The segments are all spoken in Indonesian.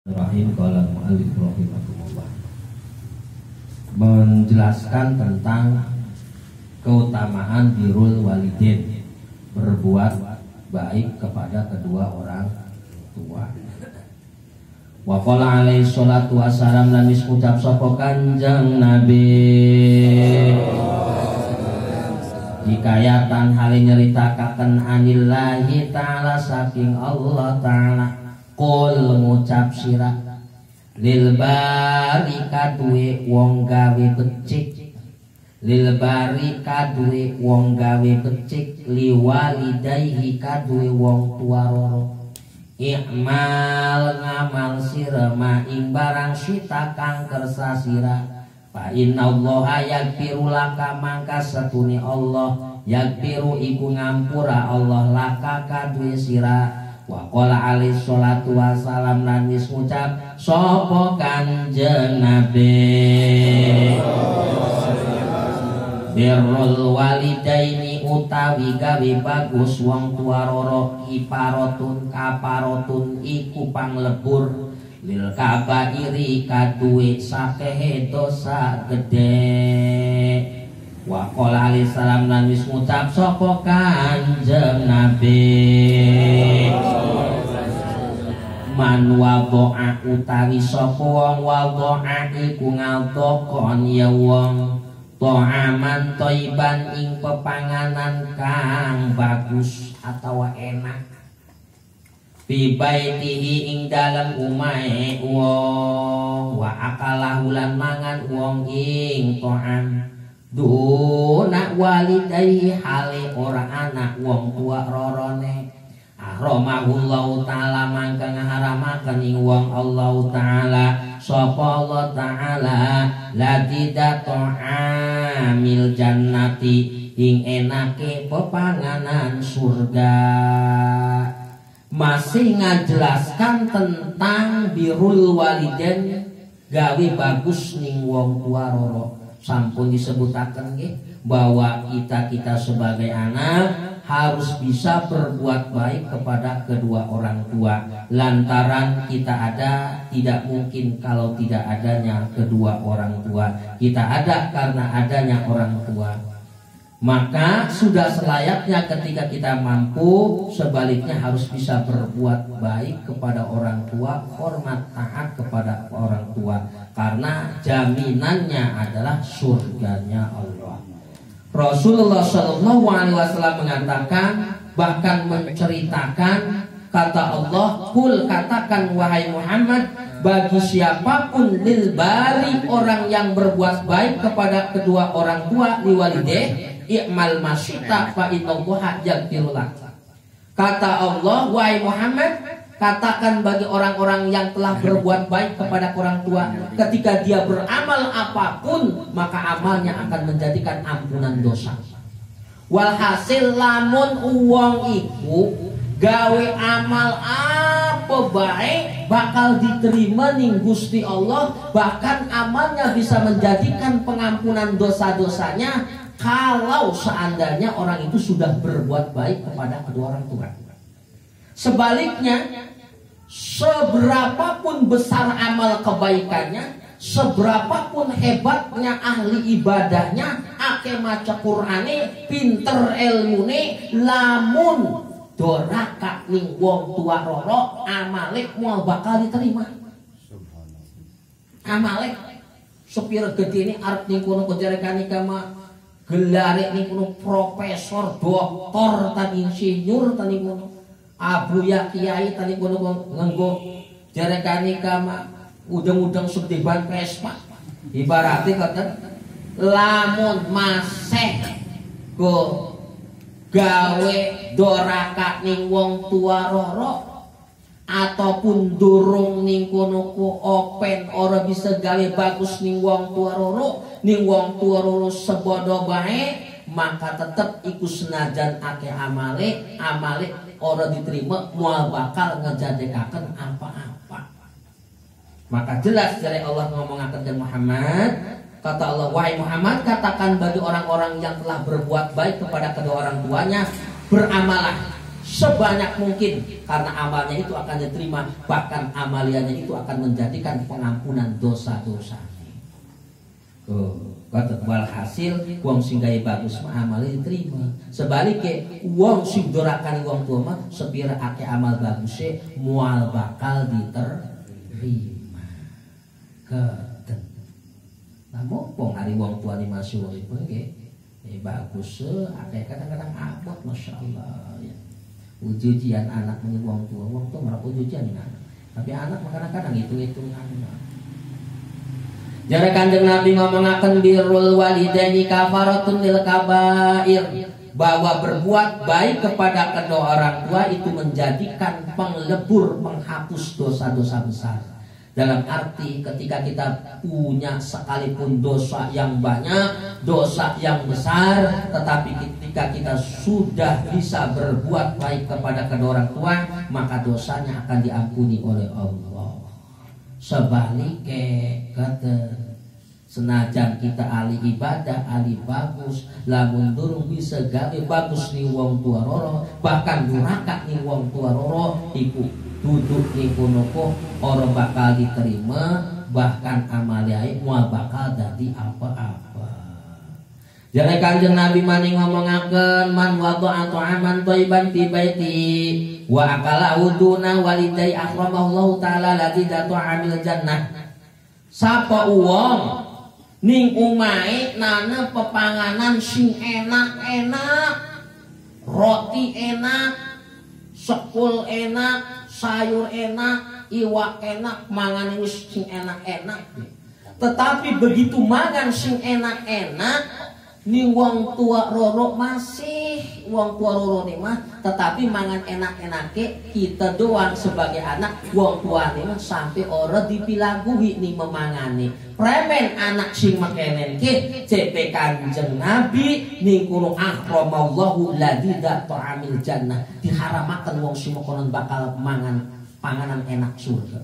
Rahim qala mu'allif rahimahullah menjelaskan tentang keutamaan birrul walidain, berbuat baik kepada kedua orang tua. Wa qala alaihi salatu wassalam lan wis ucap sapa Kanjeng Nabi hikayatan hale nyeritakaken anillahi ta'ala saking Allah ta'ala qul ngucap sira lil bari kaduwe wong gawe becik, lil bari kaduwe wong gawe becik, liwalidayhi kaduwe wong tua loro, i'mal ngamal sira ma ing barang sita kang kersa sira, fa innallaha yaghfiru laka mangka satune Allah yaghfiru iku ngampura Allah laka kaduwe sira. Wa qala alaihi salatu wassalam lan wis ngucap sapa Kanjeng Nabi birrul walidaini utawi gawe bagus wong tua loro iparatun kaparatun iku panglebur lil kabairi kaduwe sakehe dosa gede. Wa qala alaihi salam lan wis ngucap sapa Kanjeng Nabi man wadha'a utawi sapa wong wadha'a iku ngaltokon ya wong ta'aman thayyiban ing pepanganan kang bagus atau enak fi baitihi ing dalem umahe wong wa akalahu lan mangan wong ing ta'am duna walidayhi hale ora anak wong tua rorone ahramahullahu ta'ala mangka ngaharamaken ing wong Allah ta'ala sapa Allah ta'ala ladida ta'amil jannati ing enake pepanganan surga. Masih ngajelaskan tentang birrul walidain gawe bagus ning wong tua roro. Sampun disebutaken nggih bahwa kita sebagai anak harus bisa berbuat baik kepada kedua orang tua. Lantaran kita ada, tidak mungkin kalau tidak adanya kedua orang tua. Kita ada karena adanya orang tua. Maka sudah selayaknya ketika kita mampu, sebaliknya harus bisa berbuat baik kepada orang tua, hormat taat kepada orang tua, karena jaminannya adalah surganya Allah. Rasulullah Shallallahu Alaihi Wasallam mengatakan, bahkan menceritakan, kata Allah, kul katakan wahai Muhammad, bagi siapapun lil bari orang yang berbuat baik kepada kedua orang tua liwalideh i'mal masyita fa innallaha yaghfiru lak. Kata Allah, wahai Muhammad, katakan bagi orang-orang yang telah berbuat baik kepada orang tua, ketika dia beramal apapun, maka amalnya akan menjadikan ampunan dosa. Walhasil lamun uwong iku gawe amal apa baik bakal diterima ning Gusti Allah, bahkan amalnya bisa menjadikan pengampunan dosa-dosanya kalau seandainya orang itu sudah berbuat baik kepada kedua orang tua. Sebaliknya, seberapapun besar amal kebaikannya, seberapapun hebatnya ahli ibadahnya, ake maca Qur'ane, pinter ilmune, lamun doraka ning wong tua roro, amalek mau bakal diterima. Amalek sepira gede ini arep ning kono kejarekane kama gelare ning kono profesor, doktor, tadi insinyur tadi kono abu ya kiai tadi kono nganggo jarekane kama udang-udang subdeban Vespa. Ibaratnya kata lamun maseh go gawe doraka ning wong tua roro ataupun durung ning kono ku open ora bisa gawe bagus ning wong tua roro, ning wong tua roro sebodo bae, maka tetep iku senajan ake amale ora diterima, moal bakal ngejadekaken apa-apa. Maka jelas dari Allah ngomongaken ke Muhammad, kata Allah, wahai Muhammad, katakan bagi orang-orang yang telah berbuat baik kepada kedua orang tuanya, beramalah sebanyak mungkin, karena amalnya itu akan diterima, bahkan amaliannya itu akan menjadikan pengampunan dosa-dosa. Walhasil wong sing gawe bagus mah amale diterima. Sebaliknya wong sing dorakani wong tua mah sepira akeh amal bagusnya mual bakal diterima. Keten. Namun wong hari wong tua ni masuk itu nggih bagus akeh kadang-kadang abot masyaallah ya. Ujujian anak menjadi wong tua merap ujujian anak. Tapi anak kadang-kadang hitung-hitungan. Jare Kanjeng Nabi ngomongaken birrul walidaini kafaratun lil kabair, bahwa berbuat baik kepada kedua orang tua itu menjadikan penglebur, menghapus dosa-dosa besar. Dalam arti ketika kita punya sekalipun dosa yang banyak, dosa yang besar, tetapi ketika kita sudah bisa berbuat baik kepada kedua orang tua, maka dosanya akan diampuni oleh Allah. Sebaliknya kata senajan kita ahli ibadah, ahli bagus, lamun durung bisa gawe bagus nih wong tua roro, bahkan duraka nih wong tua roro, iku duduk nih kunoko orang bakal diterima, bahkan amaliai mual bakal jadi apa-apa. Jadi Kanjeng Nabi maning ngomongaken man wadha'a ta'aman thayyiban fi baiti wa akala uduna walidai akramallahu ta'ala ladidatu amil jannah. Sapa uwong ning umahe nana pepanganan sing enak-enak, roti enak, sekul enak, sayur enak, iwak enak, mangan wis sing enak-enak. Tetapi begitu mangan sing enak-enak, ni wong tua roro masih wong tua roro nih mah, tetapi mangan enak-enake kita doang sebagai anak, wong tua nih mah sampai ora dipilaguhi nih memangane. Premen anak sing makenen ke CP Kanjeng Nabi ning kulo akramallahu ladida ta'amil jannah, diharamaken wong sing konon bakal mangan panganan enak surga.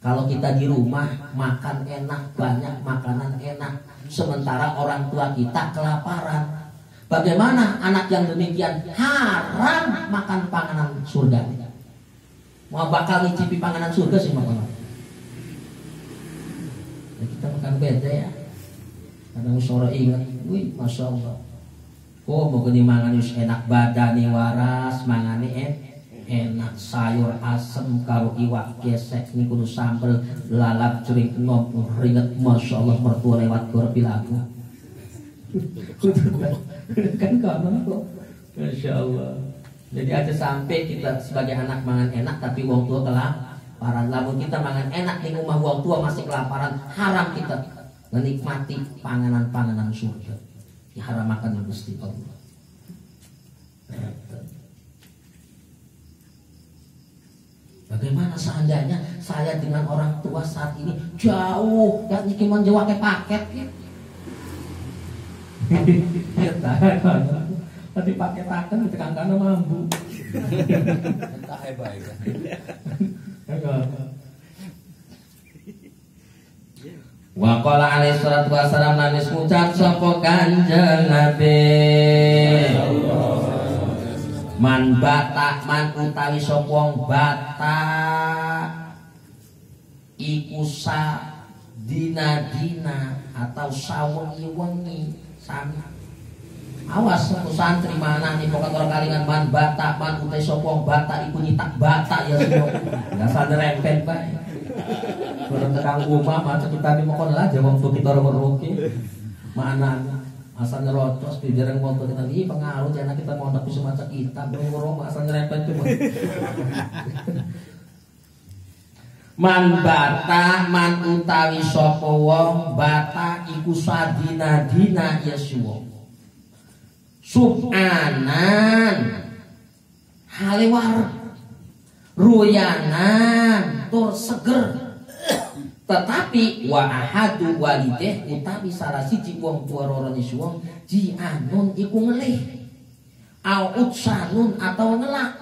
Kalau kita di rumah makan enak, banyak makanan enak, sementara orang tua kita kelaparan. Bagaimana anak yang demikian haram makan panganan surga? Mau bakal ngicipi panganan surga sih makan. Ya, kita makan beda ya. Kadang sore ingat, wih masya Allah. Oh mau gini mangan enak badani waras, mangane enak sayur asem karo iwak gesek nih kudu sambel lalap cering enom ringet masya Allah mertua lewat gor pilaku kan kamu kok masya Allah. Jadi aja sampai kita sebagai anak mangan enak tapi wong tua kelaparan. Lamun kita mangan enak di rumah wong tua masih kelaparan, haram kita menikmati panganan-panganan surga. Diharamakan Gusti Allah. Bagaimana seandainya saya dengan orang tua saat ini jauh, gak niki menjawab paket. Ya tadi paket akan di tekan kanan mampu. Entah hebat. Wa qala alaihi salatu wasalam nanis ngucap sapa Kanjeng Nabi. Man batak man utawi sapa wong batak iku sa dina-dina atau sawengi-wengi sami. Awas satu santri mana nih pokok orang kalingan man batak man utawi sapa wong batak iku nyitak batak ya semua. Ya sadar rempet bae. Kurang tekang rumah macam kita nih mokon lah jawab tuh kita orang mana asal nyerocos di jarang motor kita ini pengaruh jangan kita mau tapi semacam kita belum asal nyerempet cuma man bata man utawi sapa wong bata iku sadina-dina yasuwa subanan halewar ruyanan tur seger. Tetapi wa ahadu walideh utawi salah siji wong tua rorone suwong jianun iku ngelih au utsanun atau ngelak,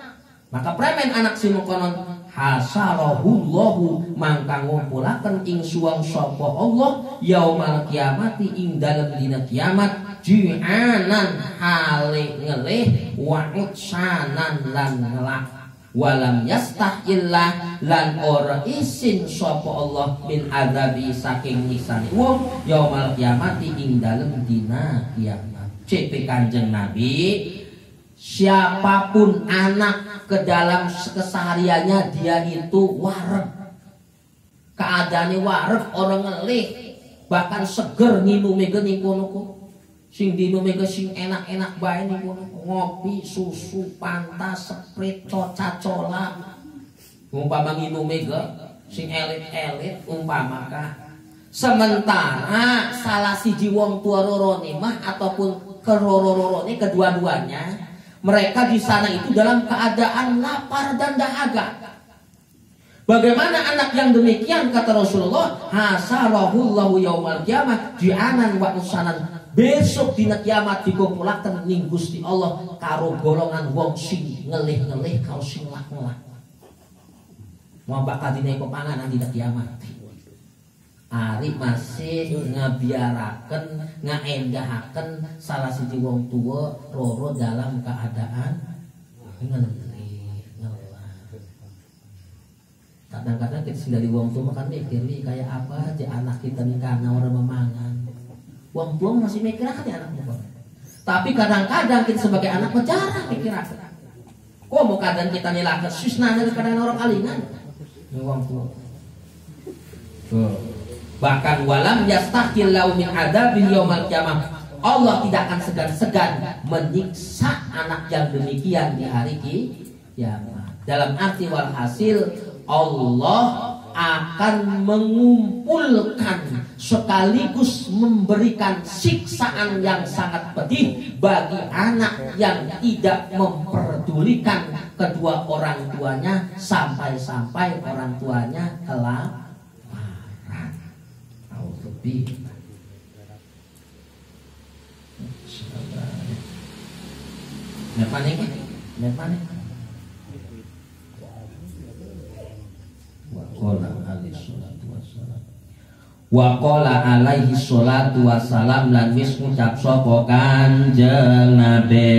maka premen anak si mengkonon hasarahullahu mangka ngumpulaken ing suwang sapa Allah yaumal kiamati ing dalem dina kiamat ji'anan hale ngelih wa utsanan lan ngelak walam yastahillah lan ora isin sapa Allah min azabi saking nyiksa wong yaumal kiamati ing dalem dina kiamat. CP Kanjeng Nabi, siapapun anak ke dalam kesehariannya dia itu wareg, keadaannya wareg, orang ngelih, bahkan seger nginumi gening kono sing dinumi ke sing enak-enak bae niku ngopi, susu, pantas, sprite, coca-cola. Umpama nginumi ke sing elit-elit umpama ka. Sementara salah siji wong tua rorone mah ataupun kerororone kedua-duanya mereka di sana itu dalam keadaan lapar dan dahaga. Bagaimana anak yang demikian kata Rasulullah, hasarahullahu yaumal qiyamah ji'anan wa usanan. Besok dina kiamat dikumpulaken ning Gusti Allah karo golongan wong sing ngelih-ngelih karo sing lak-lak. Mau bakal dina panganan dina kiamat. Ari masih ngabiaraken ngaendahaken salah siji wong tua roro dalam keadaan ngelih. Kadang-kadang kita sendiri wong tua kan mikir nih kayak apa aja anak kita nih karena orang memangan. Wong tua masih mikir aja anaknya. Tapi kadang-kadang kita sebagai anak jarang mikir aja. Kok mau kadang kita nilai susna dari kadang orang kalingan. Wong tua. Bahkan walam yastahillau min adabil yaumal qiyamah. Allah tidak akan segan-segan menyiksa anak yang demikian di hari kiamat. Dalam arti walhasil Allah akan mengumpulkan sekaligus memberikan siksaan yang sangat pedih bagi anak yang tidak memperdulikan kedua orang tuanya sampai-sampai orang tuanya kelaparan. Wa qala alaihi sholatu wassalam lan wis ngucap sapa Kanjeng Nabi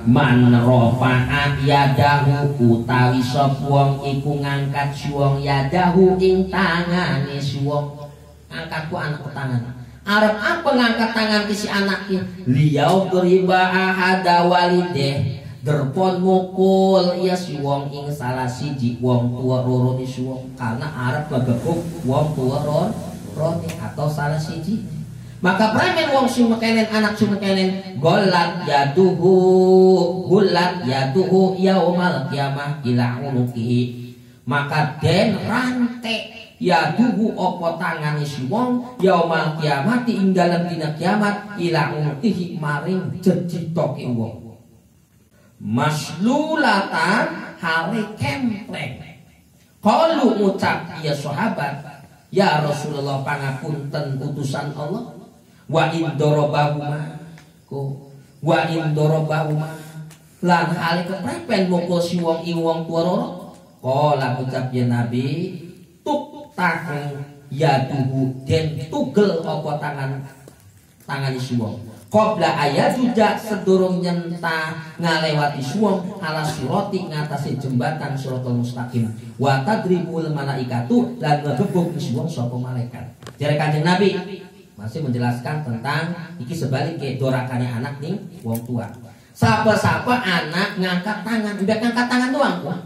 man rafa'a yadahu utawi sapa wong iku ngangkat wong yadahu ing tangane wong angkat ku anak tangan arep apa ngangkat tangan ke si anak ki liyau riba ahada walideh derpon mukul ya si wong ing salah siji wong tua roro ni si wong karena arep ngegepuk wong tua roro atau salah siji maka premen wong sing mekenen anak sing mekenen golat yaduhu yaumal qiyamah ila unuki maka den rante yaduhu opo tangane si wong yaumal qiyamah ing dalem dina kiamat ila unuki maring jeditoke wong maslulatan hale kempleng. Qalu ngucap ya sahabat, ya Rasulullah pangapunten utusan Allah. Wa in darabahuma wa in darabahuma lan hale keprepen mukul si wong ing wong tua roro. Qala ucap ya Nabi, tuk tak ya tubuh den tugel apa tangan si wong. Qabla ayat juga sedurung nyenta ngalewati suwong ala siroti ngatasi jembatan siratal mustaqim wa tadribul malaikatu lan ngegebuk suwong sapa malaikat. Jare Kanjeng Nabi masih menjelaskan tentang iki sebalik ke dorakane anak ning wong tua. Sapa-sapa anak ngangkat tangan, udah ngangkat tangan doang kok.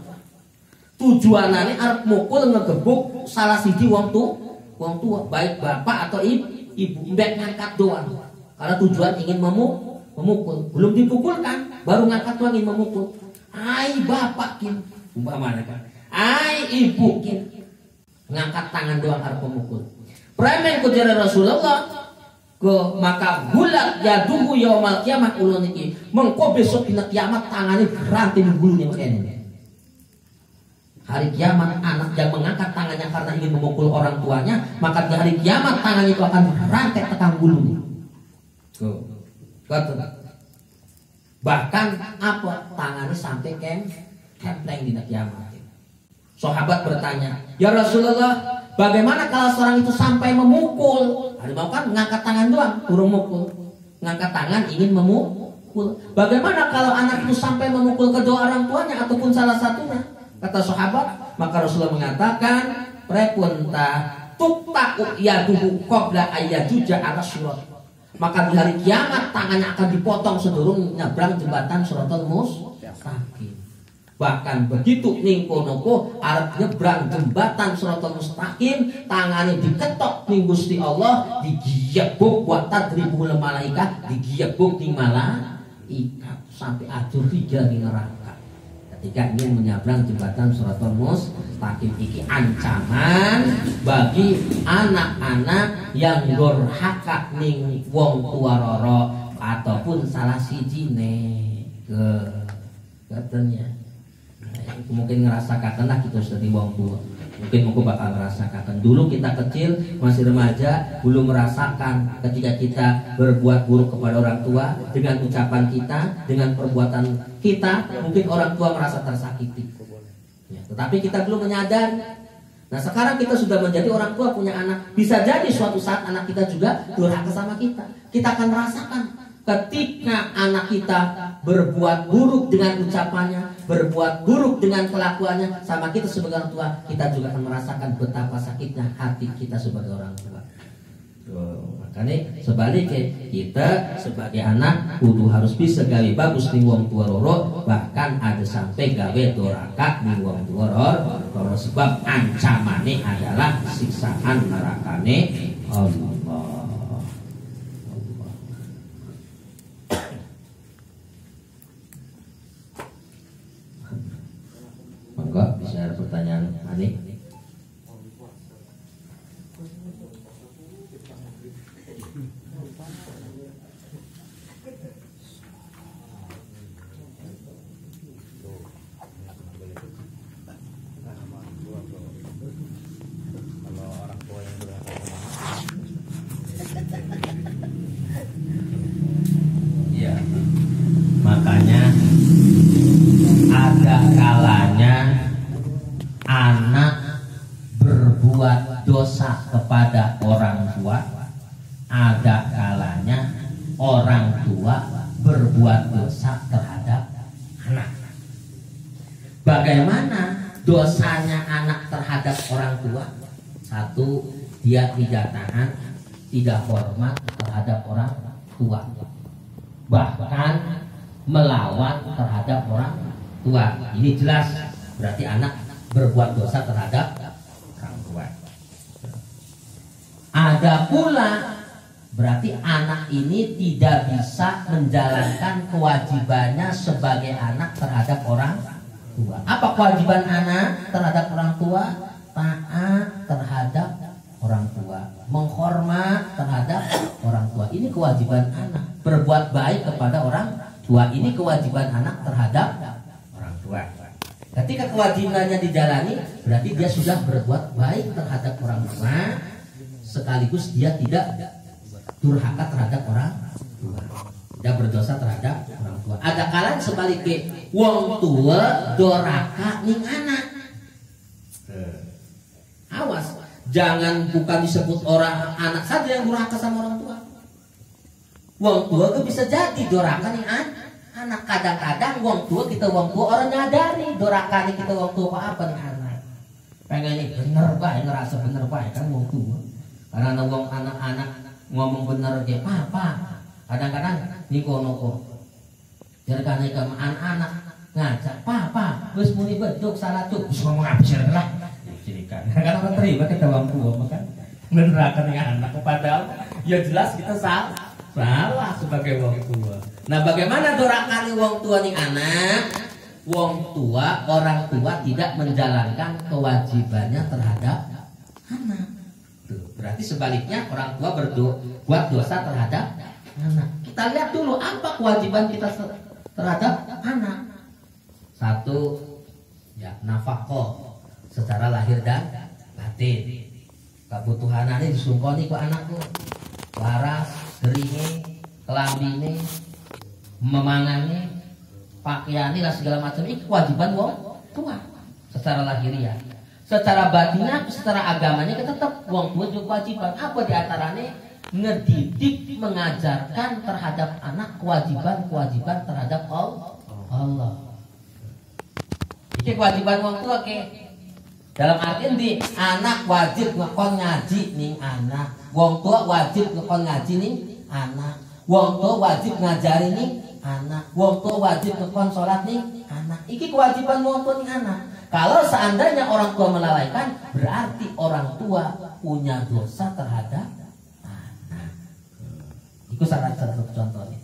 Tujuanane arep mukul ngegebuk salah siji wong tua baik bapak atau ibu, udah ngangkat doang. Karena tujuan ingin memukul, belum dipukul kan, baru ngangkat tuang ingin memukul. Ai bapak kin, umpama kan, ai ibu kin, ngangkat tangan doang harus memukul. Premen kujara Rasulullah, ke maka gulat yaduhu yaumal kiamat ulun iki, mengko besok dina kiamat tangannya rantai bulunya kene. Hari kiamat anak yang mengangkat tangannya karena ingin memukul orang tuanya, maka di hari kiamat tangannya itu akan rantai tekan bulunya. Bahkan apa? Tangannya sampai kempleng di kiamat. Sahabat bertanya, "Ya Rasulullah, bagaimana kalau seorang itu sampai memukul?" Harimau kan ngangkat tangan doang, turun mukul. Ngangkat tangan ingin memukul. Bagaimana kalau anak itu sampai memukul kedua orang tuanya ataupun salah satunya? Kata sahabat, maka Rasulullah mengatakan, "Prepunta tuqta'u yaduhu qabla ayyajuja ala surat." Maka di hari kiamat tangannya akan dipotong sebelum nyebrang jembatan Shiratal Mustaqim. Bahkan begitu ningko-noko arep nyebrang jembatan Shiratal Mustaqim, tangannya diketok ning Gusti Allah, digiebuk wa tadribul malaikat, digiebuk ning malaikat sampai ajur 3 di neraka. Ketika ingin menyeberang jembatan Shiratal Mustaqim, iki ancaman bagi anak-anak yang durhaka ning wong tua roro ataupun salah sijine katanya. Mungkin ngerasakan lah kita sudah di wong tua. Mungkin aku bakal merasakan. Dulu kita kecil masih remaja belum merasakan ketika kita berbuat buruk kepada orang tua dengan ucapan kita, dengan perbuatan kita, mungkin orang tua merasa tersakiti. Ya, tetapi kita belum menyadari. Nah sekarang kita sudah menjadi orang tua punya anak. Bisa jadi suatu saat anak kita juga durhaka sama kita. Kita akan merasakan ketika anak kita berbuat buruk dengan ucapannya, berbuat buruk dengan kelakuannya sama kita sebagai orang tua, kita juga akan merasakan betapa sakitnya hati kita sebagai orang tua. Makanya sebaliknya kita sebagai anak kudu harus bisa gawe bagus ning wong tua roro, bahkan ada sampai gawe doraka ning wong tua roro, sebab ancamane adalah siksaan nerakane Allah. Enggak, bisa ada pertanyaan Ani? Ya, makanya ada kalanya anak berbuat dosa kepada orang tua, ada kalanya orang tua berbuat dosa terhadap anak. Bagaimana dosanya anak terhadap orang tua? Satu, dia tidak taat, tidak hormat terhadap orang tua, bahkan melawan terhadap orang tua. Ini jelas berarti anak berbuat dosa terhadap orang tua. Ada pula berarti anak ini tidak bisa menjalankan kewajibannya sebagai anak terhadap orang tua. Apa kewajiban anak terhadap orang tua? Taat terhadap orang tua, menghormat terhadap orang tua. Ini kewajiban anak. Berbuat baik kepada orang tua, ini kewajiban anak terhadap orang tua. Ketika kewajibannya dijalani, berarti dia sudah berbuat baik terhadap orang tua, sekaligus dia tidak durhaka terhadap orang tua, tidak berdosa terhadap orang tua. Ada kalanya sebaliknya, wong tua doraka ning anak. Awas, jangan bukan disebut orang anak saja yang durhaka sama orang tua. Wong tua itu bisa jadi doraka ning anak. Kadang-kadang wong tua kita wong tua orang nyadari doraka nih kita wong tua apa nih anak. Pengen ini bener bae, ngerasa bener bae kan wong tua. Karena wong anak-anak ngomong bener kayak papa. Kadang-kadang niko-noko. Jadi kan ke anak-anak ngajak papa, wis muni beduk salah tuh, wis ngomong apa sih lah. Karena kan terima kita wong tua makan neraka nih anak. Padahal ya jelas kita salah sebagai wong tua. Nah, bagaimana dorakane wong tua nih anak? Wong tua, orang tua tidak menjalankan kewajibannya terhadap anak. Tuh, berarti sebaliknya orang tua berbuat dosa terhadap anak. Kita lihat dulu apa kewajiban kita terhadap anak. Satu, ya nafkah secara lahir dan batin. Kebutuhanannya disumponi ke anakku. Waras, geringe, kelambine, memangane, pakaian lah segala macam itu kewajiban wong tua secara lahiriah. Secara batinnya, secara agamanya kita tetap wong tua juga kewajiban. Apa diantaranya? Ngedidik, mengajarkan terhadap anak kewajiban terhadap Allah. Ini kewajiban wong tua ke. Dalam artian di anak wajib ngekon ngaji ning anak. Wong tua wajib ngekon ngaji ning anak. Wong tua wajib ngajari ning anak. Wong tua wajib ngekon sholat ning anak. Iki kewajiban wong tua ning anak. Kalau seandainya orang tua melalaikan, berarti orang tua punya dosa terhadap anak. Itu salah satu contohnya.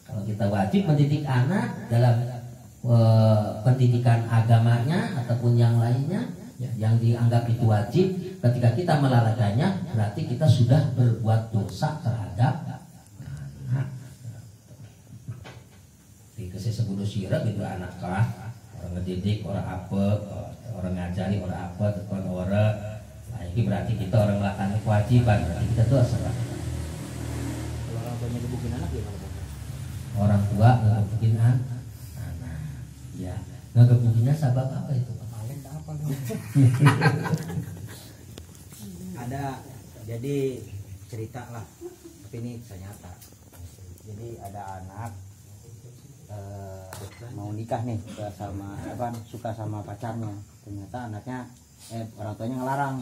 Kalau kita wajib mendidik anak dalam pendidikan agamanya ataupun yang lainnya, yang dianggap itu wajib, ketika kita melalaikannya, berarti kita sudah berbuat dosa terhadap anak. Di kesebut sirap itu anak kah? Orang ngedidik, orang apa, orang ngajari, orang apa, tekan orang. Nah, ini berarti kita orang melakukan kewajiban, berarti kita tuh serah. Kalau orang tuanya gebukin anak gimana? Orang tua ngegebukin anak, ya ngegebukinnya sebab apa itu? Ada, jadi cerita lah, tapi ini ternyata. Jadi ada anak mau nikah nih sama suka sama pacarnya, ternyata anaknya orang tuanya ngelarang.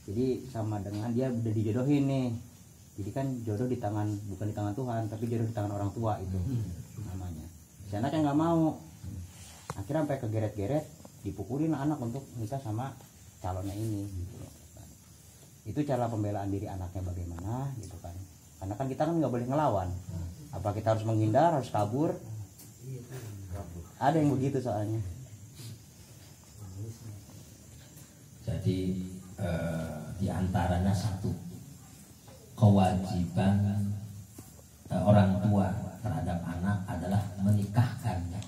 Jadi sama dengan dia udah dijodohin nih, jadi kan jodoh di tangan, bukan di tangan Tuhan, tapi jodoh di tangan orang tua itu namanya. Si anaknya nggak mau, akhirnya sampai kegeret-geret dipukulin anak untuk nikah sama calonnya ini gitu loh. Itu cara pembelaan diri anaknya bagaimana gitu kan, karena kan kita kan nggak boleh ngelawan. Apa kita harus menghindar, harus kabur? Ada yang begitu soalnya. Jadi diantaranya satu, kewajiban orang tua terhadap anak adalah menikahkannya.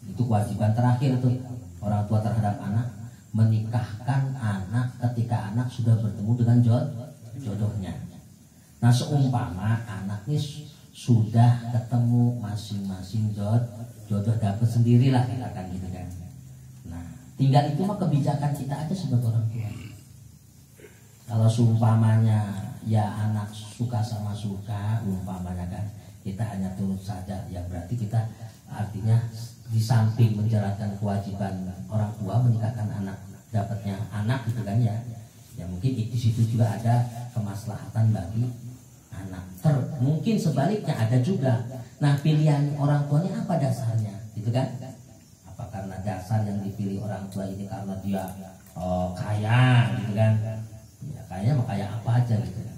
Itu kewajiban terakhir tuh orang tua terhadap anak, menikahkan anak ketika anak sudah bertemu dengan jodohnya. Nah, seumpama anak ini sudah ketemu masing-masing jodoh dapat sendirilah, katakan gitu kan. Nah, tinggal itu mah kebijakan kita aja sebagai orang tua. Kalau seumpamanya ya anak suka sama suka, umpamanya kan, kita hanya turut saja, ya berarti kita artinya di samping menjalankan kewajiban orang tua menikahkan anak, dapatnya anak gitu kan ya. Ya mungkin di situ juga ada kemaslahatan bagi anak. Mungkin sebaliknya ada juga. Nah, pilihan orang tuanya apa dasarnya, gitu kan? Apa karena dasar yang dipilih orang tua ini karena dia kaya, gitu kan? Ya kayaknya mah kaya apa aja gitu kan?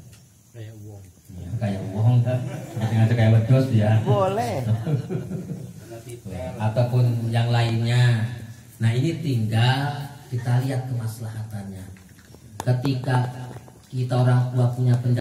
Kayak uang. Ya, kayak uang kan? Seperti ngajak kayak wedus ya. Boleh. Ataupun yang lainnya. Nah, ini tinggal kita lihat kemaslahatannya. Ketika kita orang tua punya